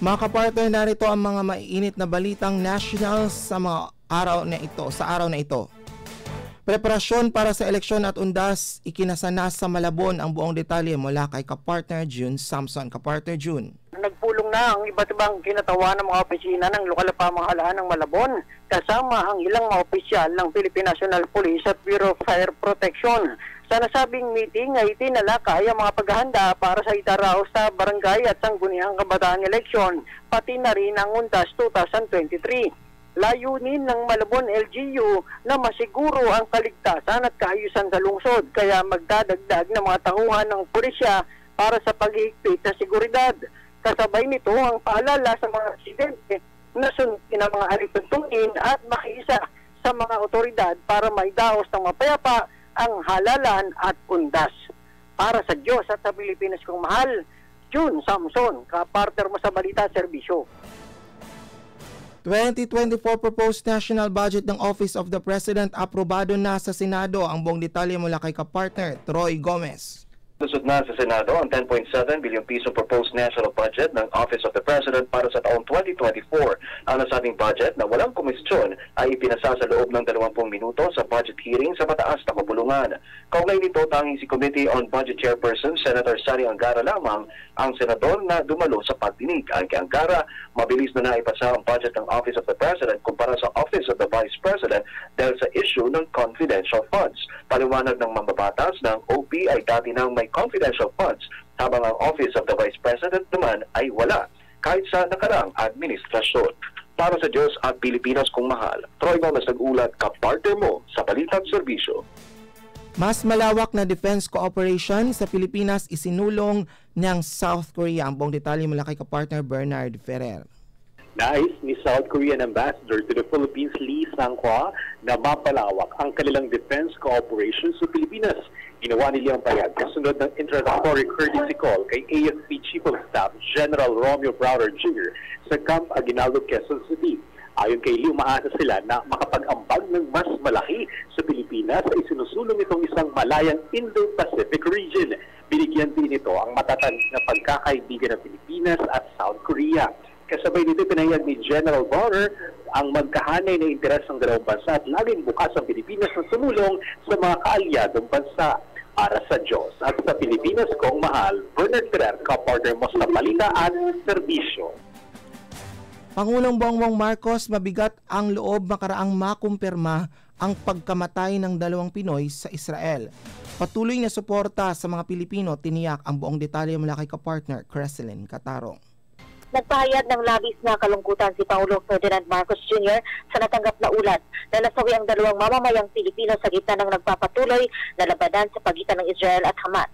Mga kapartner, narito ang mga maiinit na balitang national sa araw na ito. Preparasyon para sa eleksyon at undas, ikinasanas sa Malabon ang buong detalye mula kay kapartner June Samson. Kapartner June. Nagpulong na ang iba't ibang kinatawa ng mga opisina ng lokal na pamahalaan ng Malabon, kasama ang ilang mga opisyal ng Philippine National Police at Bureau of Fire Protection. Sa nasabing meeting ay tinalakay ang mga paghahanda para sa itaraos sa barangay at sangguniang kabataan eleksyon, pati na rin ang undas 2023. Layunin ng Malabon LGU na masiguro ang kaligtasan at kaayusan sa lungsod, kaya magdadagdag ng mga tauhan ng pulisya para sa paghihigpit sa seguridad. Kasabay nito ang paalala sa mga residente na sundin ang mga alituntunin at makiisa sa mga otoridad para maidaos ng mapayapa ang halalan at undas. Para sa Diyos at sa Pilipinas kong mahal, June Samson, kapartner mo sa Balita Serbisyo. 2024 proposed national budget ng Office of the President aprobado na sa Senado. Ang buong detalye mula kay kapartner Troy Gomez. Lusot na sa Senado ang 10.7 billion piso proposed national budget ng Office of the President para sa taong 2024. Ang nasabing budget na walang komisyon ay ipinasa sa loob ng 20 minuto sa budget hearing sa mataas na kapulungan. Kaugnay nito, tanging si Committee on Budget Chairperson Senator Sari Angara lamang ang senador na dumalo sa pagdinig. Ang kay Angara, mabilis na naipasa ang budget ng Office of the President kumpara sa Office of the Vice President dahil sa issue ng confidential funds. Paliwanag ng mambabatas ng OP ay dati nang may confidential funds, habang ang Office of the Vice President naman ay wala kahit sa nakarang administrasyon. Para sa Diyos at Pilipinas kong mahal, Troy Gomez nag-ulat, kapartner mo sa Balitang Serbisyo. Mas malawak na defense cooperation sa Pilipinas isinulong ng South Korea. Ang buong detalye mula kay kapartner Bernard Ferrer. Nais ni South Korean Ambassador to the Philippines Lee Sang-hwa na mapalawak ang kanilang defense cooperation sa Pilipinas. Ginawa nila ang payag kasunod ng introductory courtesy call kay AFP Chief of Staff General Romeo Browder Jr. sa Camp Aguinaldo, Quezon City. Ayon kay Lee, umaasa sila na makapag-ambag ng mas malaki sa Pilipinas sa isinusulong itong isang malayang Indo-Pacific region. Binigyan din ito ang matatag na pagkakaibigan ng Pilipinas at South Korea. Kasabay nito, pinahayag ni General Browder ang magkahanay na interes ng dalawang bansa at laging bukas ang Pilipinas na sumulong sa mga kaalyadong bansa. Para sa Diyos at sa Pilipinas kong mahal, Bernard Ferrer, kapartner mo sa Balita at Serbisyo. Pangulong Bongbong Marcos, mabigat ang loob makaraang makumpirma ang pagkamatay ng 2 Pinoy sa Israel. Patuloy na suporta sa mga Pilipino, tiniyak. Ang buong detalye mula kay kapartner Creselyn Catarong. Nagpahayag ng labis na kalungkutan si Pangulong Ferdinand Marcos Jr. sa natanggap na ulat na nasawi ang 2 mamamayang Pilipino sa gitna ng nagpapatuloy na labanan sa pagitan ng Israel at Hamas.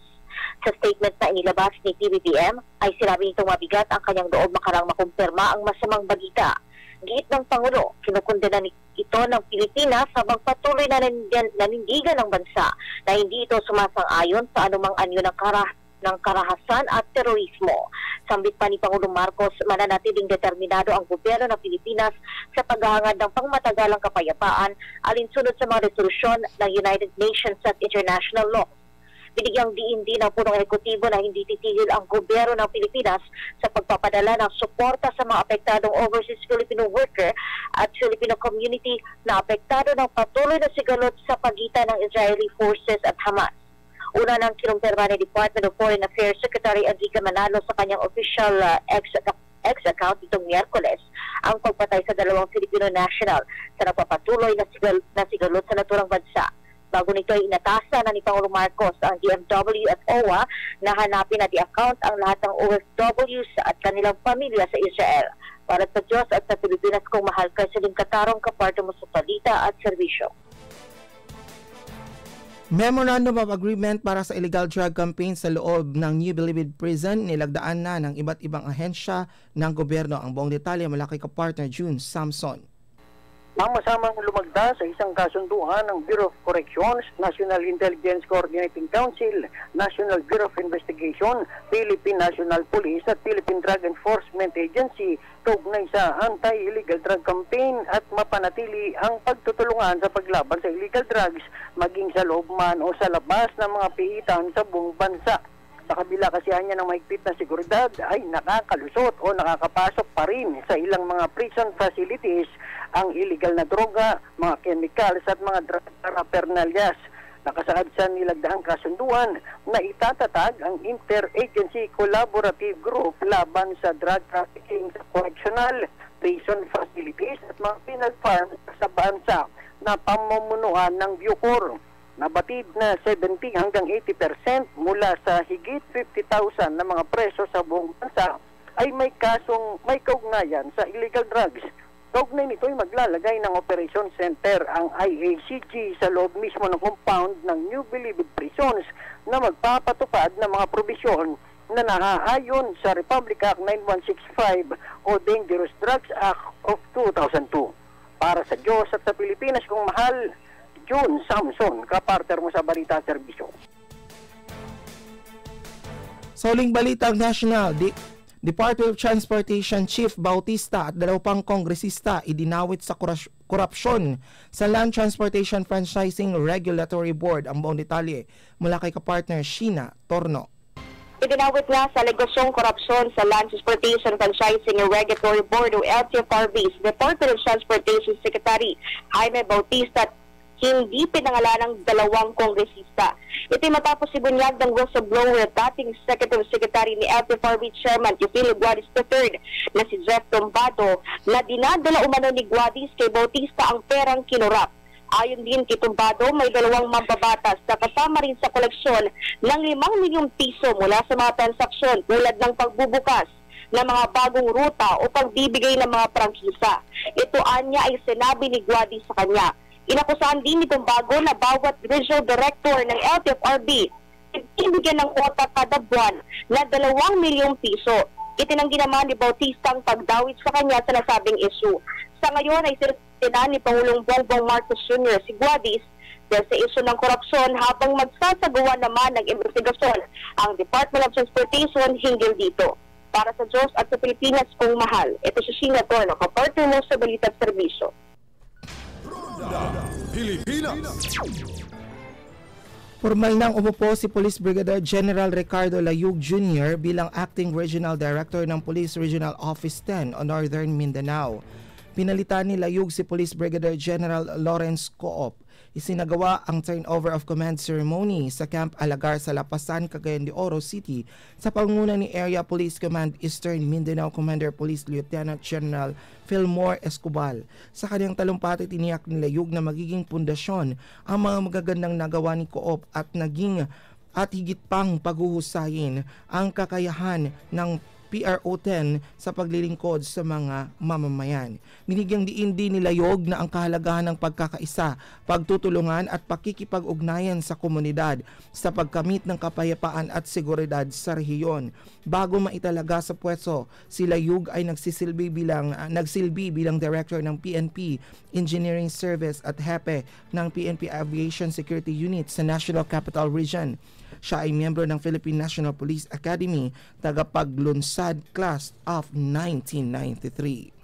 Sa statement na inilabas ni PBBM ay sinabi nitong mabigat ang kanyang loob makarang makumpirma ang masamang balita. Giit ng Pangulo, kinukundena ito ng Pilipinas habang patuloy na nanindigan ng bansa na hindi ito sumasang-ayon sa anumang anyo ng karahasan at terorismo. Sambit pa ni Pangulong Marcos, mananatiling determinado ang gobyerno ng Pilipinas sa paghahangad ng pangmatagalang kapayapaan alinsunod sa mga resolusyon ng United Nations at international law. Binigyang diin din ng punong ehekutibo na hindi titigil ang gobyerno ng Pilipinas sa pagpapadala ng suporta sa mga apektadong overseas Filipino worker at Filipino community na apektado ng patuloy na sigalot sa pagitan ng Israeli forces at Hamas. Una nang kinumpirma ni Department of Foreign Affairs Secretary Enrique Manalo sa kanyang official X account itong Miyerkules ang pagpatay sa 2 Filipino national sa nagpapatuloy na sigalot sa naturang bansa. Bago nito ay inatasan na ni Pangulong Marcos ang DMW at OWA na hanapin na di-account ang lahat ng OFWs at kanilang pamilya sa Israel. Para sa Diyos at sa Pilipinas kong mahal, Creselyn Catarong, kapartner mo sa Balita at Serbisyo. Memorandum of Agreement para sa illegal drug campaign sa loob ng New Bilibid Prison nilagdaan na ng iba't ibang ahensya ng gobyerno. Ang buong detalye mula kay kapartner June Samson. Mamasamang lumagda sa isang kasunduan ng Bureau of Corrections, National Intelligence Coordinating Council, National Bureau of Investigation, Philippine National Police at Philippine Drug Enforcement Agency kaugnay sa anti-illegal drug campaign at mapanatili ang pagtutulungan sa paglaban sa illegal drugs maging sa loob man o sa labas ng mga pihitan sa buong bansa. Sa kabila kasi niya ng mahigpit na seguridad ay nakakalusot o nakakapasok pa rin sa ilang mga prison facilities ang illegal na droga, mga chemicals at mga drug paraphernalias. Nakasaad sa nilagdaang kasunduan na itatatag ang Interagency Collaborative Group laban sa drug trafficking sa correctional, prison facilities at mga penal farms sa bansa na pamumunuan ng Bucor. Nabatid na 70 hanggang 80% mula sa higit 50,000 na mga preso sa buong bansa ay may kaugnayan sa illegal drugs. Kaugnay nito ay maglalagay ng Operation Center ang IACG sa loob mismo ng compound ng New Bilibid Prisons na magpapatupad ng mga probisyon na naaayon sa Republic Act 9165 o Dangerous Drugs Act of 2002. Para sa Diyos at sa Pilipinas kung mahal, June Samson, kapartner mo sa Balita Serbisyo. Sa huling balitang national, Department of Transportation Chief Bautista at 2 pang kongresista idinawit sa korupsyon sa Land Transportation Franchising Regulatory Board. Ang buong detalye mula kay kapartner Sheena Torno. Idinawit nga sa alegasyong korupsyon sa Land Transportation Franchising Regulatory Board o LTFRB, Department of Transportation Secretary Jaime Bautista at hindi pinangalan ng 2 kongresista. Ito'y matapos ibunyag ng whistleblower dating Executive Secretary ni LTFRB Chairman Teofilo Guadis III na si Jeff Tumbado na dinadala umano ni Guadis kay Bautista ang perang kinurap. Ayon din kay Tumbado, may 2 mambabatas na kasama rin sa koleksyon ng 5 milyong piso mula sa mga transaksyon tulad ng pagbubukas ng mga bagong ruta o pagbibigay ng mga prangkisa. Ito anya ay sinabi ni Guadis sa kanya. Inakusahan din ni Tumbado na bawat regional director ng LTFRB ibigyan ng kwota kada buwan na 2 milyong piso. Itinanggi naman ni Bautista ang pagdawit sa kanya sa nasabing issue. Sa ngayon ay sirtinan ni Pangulong Bongbong Marcos Jr. si Guadis dahil sa issue ng korupsyon habang magsasagawa naman ng investigasyon ang Department of Transportation hinggil dito. Para sa Diyos at sa Pilipinas kung mahal, ito si Sheena Torno, kapartner mo sa Balita Serbisyo. Pilipinas. Formal nang umupo si Police Brigadier General Ricardo Layug Jr. bilang Acting Regional Director ng Police Regional Office 10 o Northern Mindanao. Pinalitan ni Layug si Police Brigadier General Lawrence Coop. Isinagawa ang turnover of command ceremony sa Camp Alagar sa Lapasan, Cagayan de Oro City sa pangunguna ni Area Police Command Eastern Mindanao Commander Police Lieutenant General Fillmore Escobal. Sa kanyang talumpati, tiniyak ni Layug na magiging pundasyon ang mga magagandang nagawa ni Coop at higit pang paghuhusayin ang kakayahan ng PRO-10 sa paglilingkod sa mga mamamayan. Binigyang diin din ni Layug na ang kahalagahan ng pagkakaisa, pagtutulungan at pakikipag-ugnayan sa komunidad sa pagkamit ng kapayapaan at seguridad sa rehiyon. Bago maitalaga sa pwesto, si Layug ay nagsilbi bilang Director ng PNP Engineering Service at Hepe ng PNP Aviation Security Unit sa National Capital Region. Siya ay miyembro ng Philippine National Police Academy, tagapaglunsad class of 1993.